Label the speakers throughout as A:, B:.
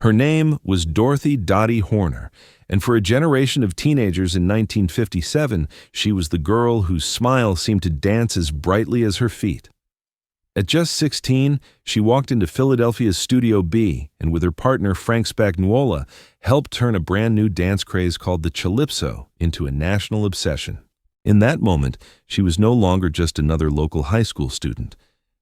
A: Her name was Dorothy Dottie Horner, and for a generation of teenagers in 1957, she was the girl whose smile seemed to dance as brightly as her feet. At just 16, she walked into Philadelphia's Studio B and with her partner Frank Spagnuola helped turn a brand new dance craze called the Chalypso into a national obsession. In that moment, she was no longer just another local high school student.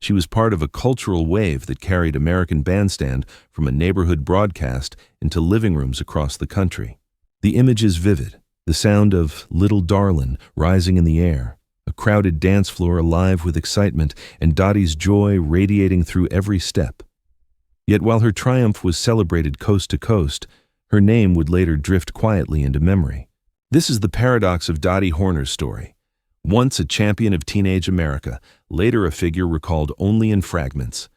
A: She was part of a cultural wave that carried American Bandstand from a neighborhood broadcast into living rooms across the country. The image is vivid, the sound of Little Darlin rising in the air, a crowded dance floor alive with excitement, and Dottie's joy radiating through every step. Yet while her triumph was celebrated coast to coast, her name would later drift quietly into memory. This is the paradox of Dottie Horner's story. Once a champion of teenage America, later a figure recalled only in fragments.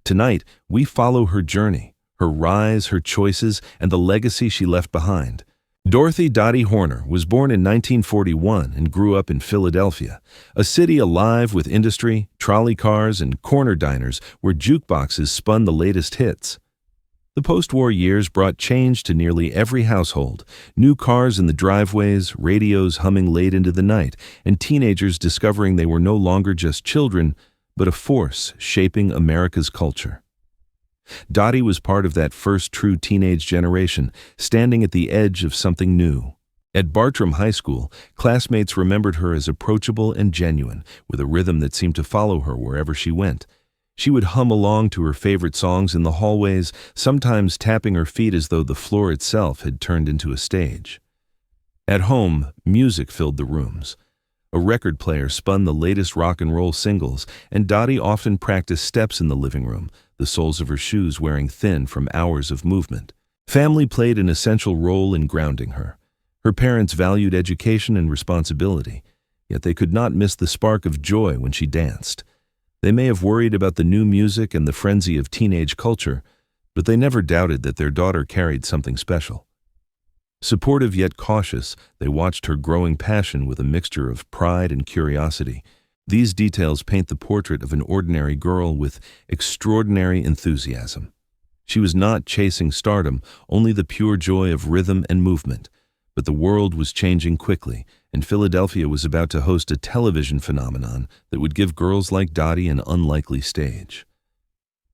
A: Tonight, we follow her journey, her rise, her choices, and the legacy she left behind. Dorothy Dottie Horner was born in 1941 and grew up in Philadelphia, a city alive with industry, trolley cars, and corner diners where jukeboxes spun the latest hits. The post-war years brought change to nearly every household, new cars in the driveways, radios humming late into the night, and teenagers discovering they were no longer just children, but a force shaping America's culture. Dottie was part of that first true teenage generation, standing at the edge of something new. At Bartram High School, classmates remembered her as approachable and genuine, with a rhythm that seemed to follow her wherever she went. She would hum along to her favorite songs in the hallways, sometimes tapping her feet as though the floor itself had turned into a stage. At home, music filled the rooms. A record player spun the latest rock and roll singles, and Dottie often practiced steps in the living room, the soles of her shoes wearing thin from hours of movement. Family played an essential role in grounding her. Her parents valued education and responsibility, yet they could not miss the spark of joy when she danced. They may have worried about the new music and the frenzy of teenage culture, but they never doubted that their daughter carried something special. Supportive yet cautious, they watched her growing passion with a mixture of pride and curiosity. These details paint the portrait of an ordinary girl with extraordinary enthusiasm. She was not chasing stardom, only the pure joy of rhythm and movement. But the world was changing quickly, and Philadelphia was about to host a television phenomenon that would give girls like Dottie an unlikely stage.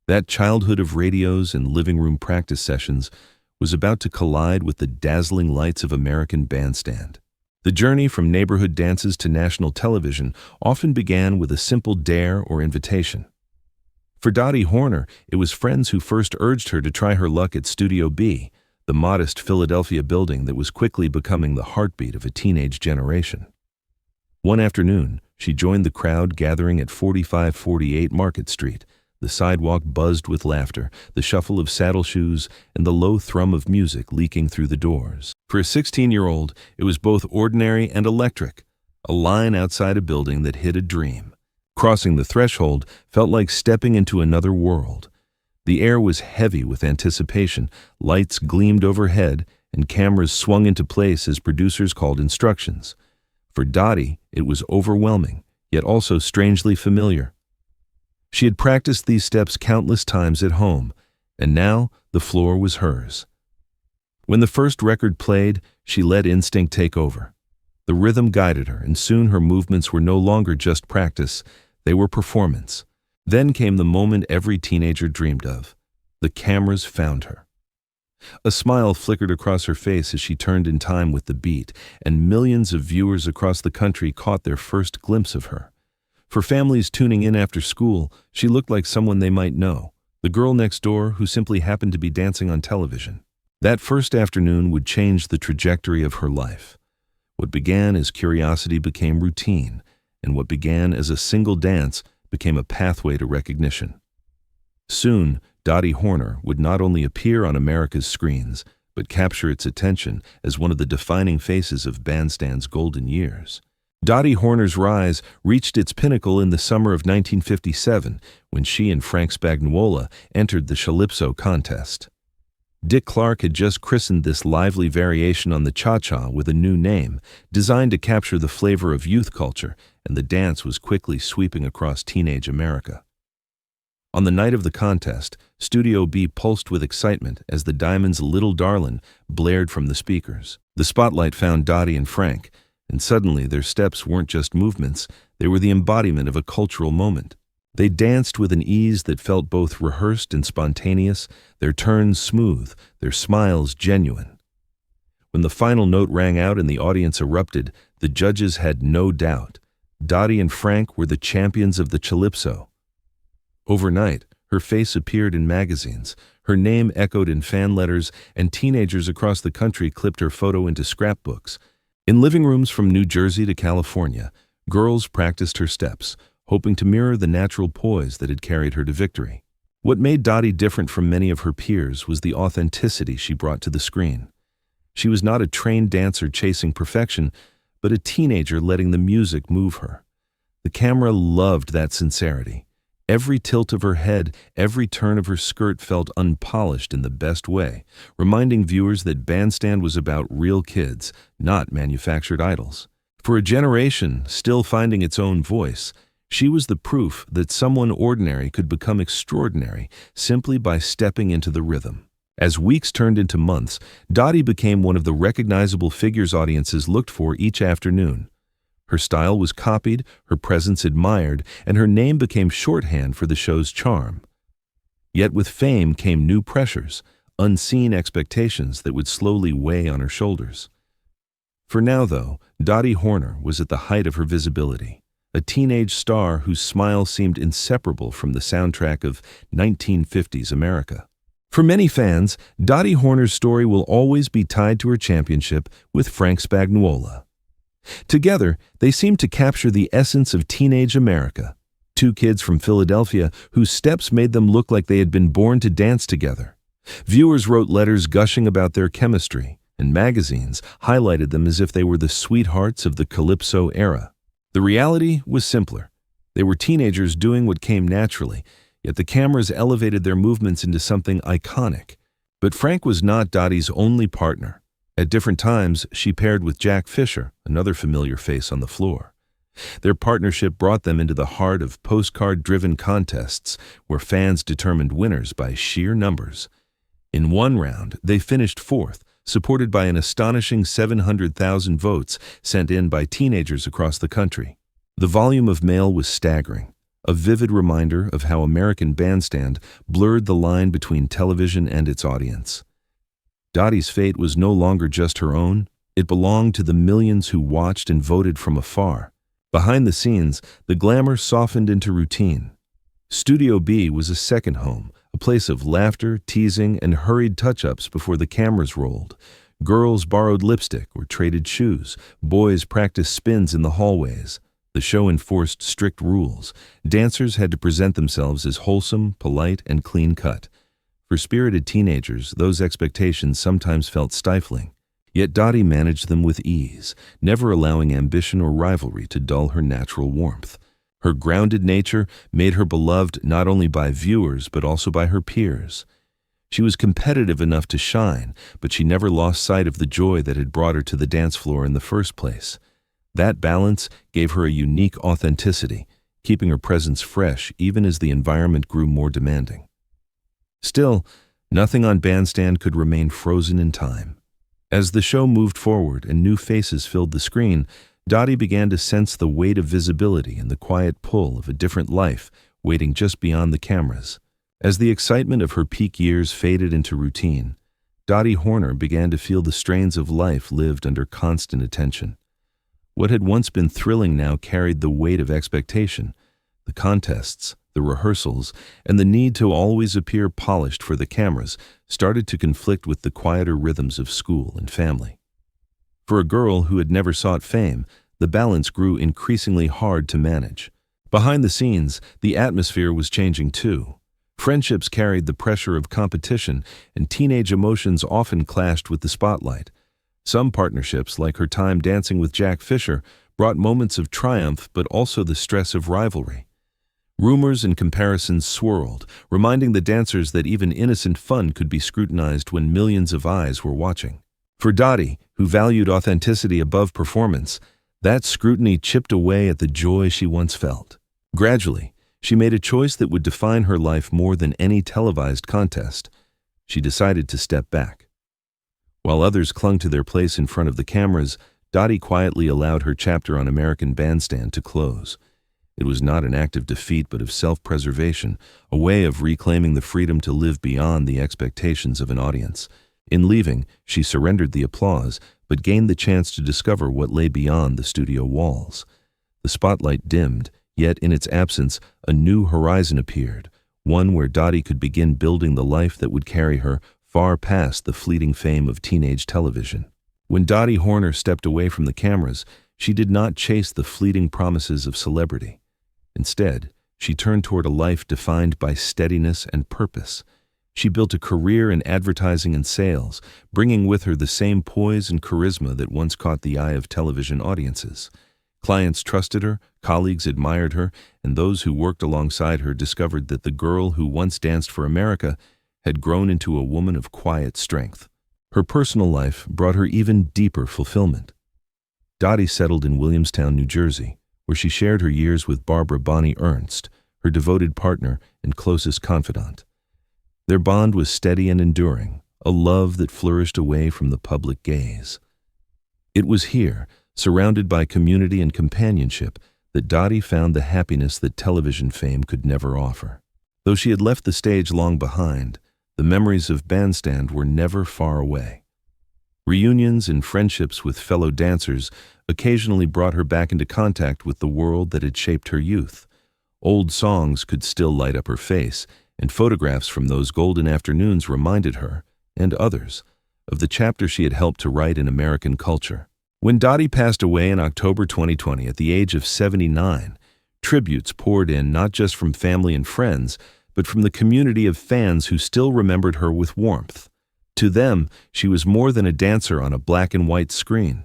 A: That childhood of radios and living room practice sessions was about to collide with the dazzling lights of American Bandstand. The journey from neighborhood dances to national television often began with a simple dare or invitation. For Dottie Horner, it was friends who first urged her to try her luck at Studio B, the modest Philadelphia building that was quickly becoming the heartbeat of a teenage generation. One afternoon, she joined the crowd gathering at 4548 Market Street. The sidewalk buzzed with laughter, the shuffle of saddle shoes, and the low thrum of music leaking through the doors. For a 16-year-old, it was both ordinary and electric, a line outside a building that hid a dream. Crossing the threshold felt like stepping into another world. The air was heavy with anticipation, lights gleamed overhead, and cameras swung into place as producers called instructions. For Dottie, it was overwhelming, yet also strangely familiar. She had practiced these steps countless times at home, and now the floor was hers. When the first record played, she let instinct take over. The rhythm guided her, and soon her movements were no longer just practice, they were performance. Then came the moment every teenager dreamed of. The cameras found her. A smile flickered across her face as she turned in time with the beat, and millions of viewers across the country caught their first glimpse of her. For families tuning in after school, she looked like someone they might know, the girl next door who simply happened to be dancing on television. That first afternoon would change the trajectory of her life. What began as curiosity became routine, and what began as a single dance became a pathway to recognition. Soon, Dottie Horner would not only appear on America's screens, but capture its attention as one of the defining faces of Bandstand's golden years. Dottie Horner's rise reached its pinnacle in the summer of 1957 when she and Frank Spagnuola entered the Chalypso Contest. Dick Clark had just christened this lively variation on the cha-cha with a new name, designed to capture the flavor of youth culture, and the dance was quickly sweeping across teenage America. On the night of the contest, Studio B pulsed with excitement as the Diamonds' Little Darlin blared from the speakers. The spotlight found Dottie and Frank, and suddenly their steps weren't just movements, they were the embodiment of a cultural moment. They danced with an ease that felt both rehearsed and spontaneous, their turns smooth, their smiles genuine. When the final note rang out and the audience erupted, the judges had no doubt. Dottie and Frank were the champions of the Chalypso. Overnight, her face appeared in magazines, her name echoed in fan letters, and teenagers across the country clipped her photo into scrapbooks. In living rooms from New Jersey to California, girls practiced her steps, hoping to mirror the natural poise that had carried her to victory. What made Dottie different from many of her peers was the authenticity she brought to the screen. She was not a trained dancer chasing perfection, but a teenager letting the music move her. The camera loved that sincerity. Every tilt of her head, every turn of her skirt felt unpolished in the best way, reminding viewers that Bandstand was about real kids, not manufactured idols. For a generation still finding its own voice, she was the proof that someone ordinary could become extraordinary simply by stepping into the rhythm. As weeks turned into months, Dottie became one of the recognizable figures audiences looked for each afternoon. Her style was copied, her presence admired, and her name became shorthand for the show's charm. Yet with fame came new pressures, unseen expectations that would slowly weigh on her shoulders. For now, though, Dottie Horner was at the height of her visibility, a teenage star whose smile seemed inseparable from the soundtrack of 1950s America. For many fans, Dottie Horner's story will always be tied to her championship with Frank Spagnuola. Together, they seemed to capture the essence of teenage America, two kids from Philadelphia whose steps made them look like they had been born to dance together. Viewers wrote letters gushing about their chemistry, and magazines highlighted them as if they were the sweethearts of the Chalypso era. The reality was simpler. They were teenagers doing what came naturally, yet the cameras elevated their movements into something iconic. But Frank was not Dottie's only partner. At different times, she paired with Jack Fisher, another familiar face on the floor. Their partnership brought them into the heart of postcard-driven contests where fans determined winners by sheer numbers. In one round, they finished fourth, supported by an astonishing 700,000 votes sent in by teenagers across the country. The volume of mail was staggering, a vivid reminder of how American Bandstand blurred the line between television and its audience. Dottie's fate was no longer just her own, it belonged to the millions who watched and voted from afar. Behind the scenes, the glamour softened into routine. Studio B was a second home, a place of laughter, teasing, and hurried touch-ups before the cameras rolled. Girls borrowed lipstick or traded shoes. Boys practiced spins in the hallways. The show enforced strict rules. Dancers had to present themselves as wholesome, polite, and clean-cut. For spirited teenagers, those expectations sometimes felt stifling. Yet Dottie managed them with ease, never allowing ambition or rivalry to dull her natural warmth. Her grounded nature made her beloved not only by viewers but also by her peers. She was competitive enough to shine, but she never lost sight of the joy that had brought her to the dance floor in the first place. That balance gave her a unique authenticity, keeping her presence fresh even as the environment grew more demanding. Still, nothing on Bandstand could remain frozen in time. As the show moved forward and new faces filled the screen, Dottie began to sense the weight of visibility and the quiet pull of a different life waiting just beyond the cameras. As the excitement of her peak years faded into routine, Dottie Horner began to feel the strains of life lived under constant attention. What had once been thrilling now carried the weight of expectation. The contests, the rehearsals, and the need to always appear polished for the cameras started to conflict with the quieter rhythms of school and family. For a girl who had never sought fame, the balance grew increasingly hard to manage. Behind the scenes, the atmosphere was changing too. Friendships carried the pressure of competition, and teenage emotions often clashed with the spotlight. Some partnerships, like her time dancing with Jack Fisher, brought moments of triumph but also the stress of rivalry. Rumors and comparisons swirled, reminding the dancers that even innocent fun could be scrutinized when millions of eyes were watching. For Dottie, who valued authenticity above performance, that scrutiny chipped away at the joy she once felt. Gradually, She made a choice that would define her life more than any televised contest. She decided to step back. While others clung to their place in front of the cameras, Dottie quietly allowed her chapter on American Bandstand to close. It was not an act of defeat but of self-preservation, a way of reclaiming the freedom to live beyond the expectations of an audience. In leaving, she surrendered the applause, but gained the chance to discover what lay beyond the studio walls. The spotlight dimmed, yet in its absence, a new horizon appeared, one where Dottie could begin building the life that would carry her far past the fleeting fame of teenage television. When Dottie Horner stepped away from the cameras, she did not chase the fleeting promises of celebrity. Instead, she turned toward a life defined by steadiness and purpose. She built a career in advertising and sales, bringing with her the same poise and charisma that once caught the eye of television audiences. Clients trusted her, colleagues admired her, and those who worked alongside her discovered that the girl who once danced for America had grown into a woman of quiet strength. Her personal life brought her even deeper fulfillment. Dottie settled in Williamstown, New Jersey, where she shared her years with Barbara Bonnie Ernst, her devoted partner and closest confidant. Their bond was steady and enduring, a love that flourished away from the public gaze. It was here, surrounded by community and companionship, that Dottie found the happiness that television fame could never offer. Though she had left the stage long behind, the memories of Bandstand were never far away. Reunions and friendships with fellow dancers occasionally brought her back into contact with the world that had shaped her youth. Old songs could still light up her face, and photographs from those golden afternoons reminded her, and others, of the chapter she had helped to write in American culture. When Dottie passed away in October 2020 at the age of 79, tributes poured in not just from family and friends, but from the community of fans who still remembered her with warmth. To them, she was more than a dancer on a black and white screen.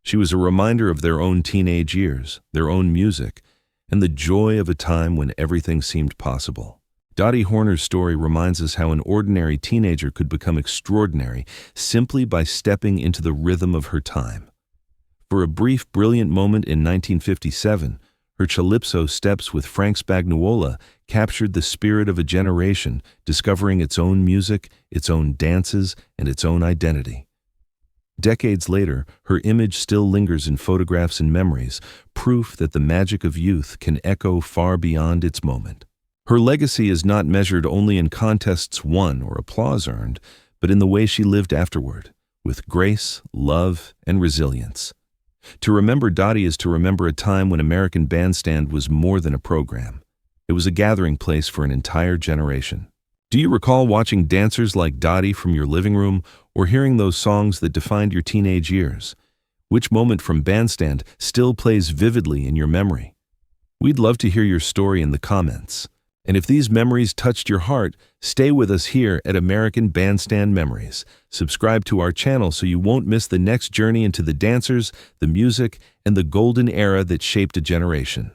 A: She was a reminder of their own teenage years, their own music, and the joy of a time when everything seemed possible. Dottie Horner's story reminds us how an ordinary teenager could become extraordinary simply by stepping into the rhythm of her time. For a brief, brilliant moment in 1957, her Chalypso steps with Frank Spagnuola captured the spirit of a generation, discovering its own music, its own dances, and its own identity. Decades later, her image still lingers in photographs and memories, proof that the magic of youth can echo far beyond its moment. Her legacy is not measured only in contests won or applause earned, but in the way she lived afterward, with grace, love, and resilience. To remember Dottie is to remember a time when American Bandstand was more than a program. It was a gathering place for an entire generation. Do you recall watching dancers like Dottie from your living room or hearing those songs that defined your teenage years? Which moment from Bandstand still plays vividly in your memory? We'd love to hear your story in the comments. And if these memories touched your heart, stay with us here at American Bandstand Memories. Subscribe to our channel so you won't miss the next journey into the dancers, the music, and the golden era that shaped a generation.